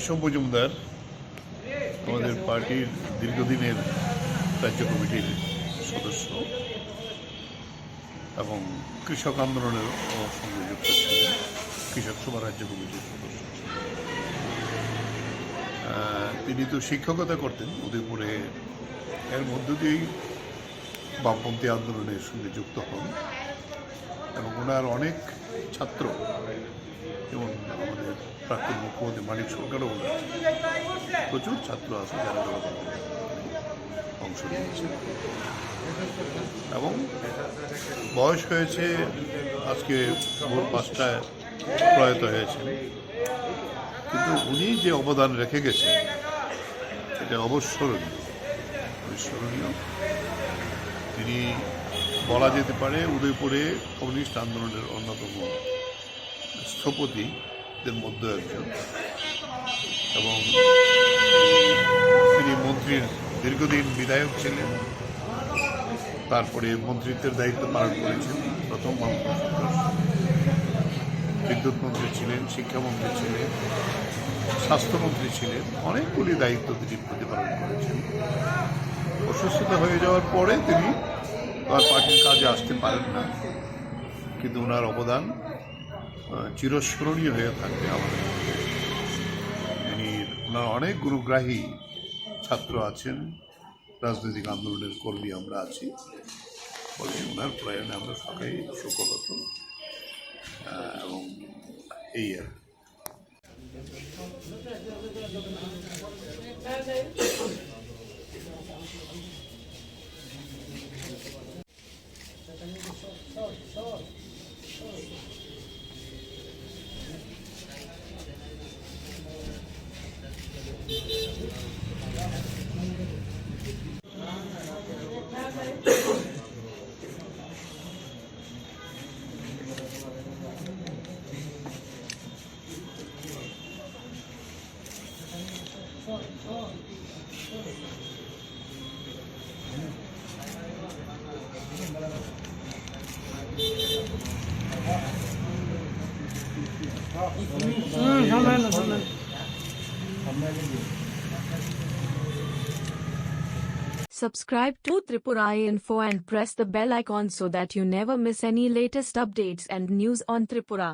কেশব মজুমদার আমাদের পার্টির দীর্ঘদিনের রাজ্য কমিটির সদস্য এবং কৃষক আন্দোলনের সঙ্গে যুক্ত ছিলেন, কৃষক সভা রাজ্য কমিটির সদস্য। তিনি তো শিক্ষকতা করতেন উদয়পুরে, এর মধ্য দিয়েই বামপন্থী আন্দোলনের সঙ্গে যুক্ত হন এবং ওনার অনেক ছাত্র, যেমন আমাদের প্রাক্তন মুখ্যমন্ত্রী মানিক সরকারও বলেছেন প্রচুর ছাত্র আছে যারা অংশ নিয়েছে এবং বয়স হয়েছে আজকে ভোর 5টায় প্রয়াত হয়েছেন, কিন্তু উনি যে অবদান রেখে গেছেন এটা অবিস্মরণীয়। তিনি বলা যেতে পারে উদয়পুরে কমিউনিস্ট আন্দোলনের অন্যতম স্থপতিদের মধ্যে একজন এবং তিনি মন্ত্রীর দীর্ঘদিন বিধায়ক ছিলেন, তারপরে মন্ত্রিত্বের দায়িত্ব পালন করেছেন। প্রথম বিদ্যুৎ মন্ত্রী ছিলেন, শিক্ষামন্ত্রী ছিলেন, স্বাস্থ্যমন্ত্রী ছিলেন, অনেকগুলি দায়িত্ব তিনি প্রতিপালন করেছেন। অসুস্থতা হয়ে যাওয়ার পরে তিনি তার পার্টির কাজে আসতে পারেন না, কিন্তু ওনার অবদান চিরস্মরণীয় হয়ে থাকবে আমাদের। ওনার অনেক গুরুগ্রাহী ছাত্র আছেন, রাজনৈতিক আন্দোলনের কর্মী আমরা আছি, ফলে ওনার প্রয়াণে আমরা সবাই শোকহত এবং এই আর Subscribe to Tripura Info and press the bell icon so that you never miss any latest updates and news on Tripura.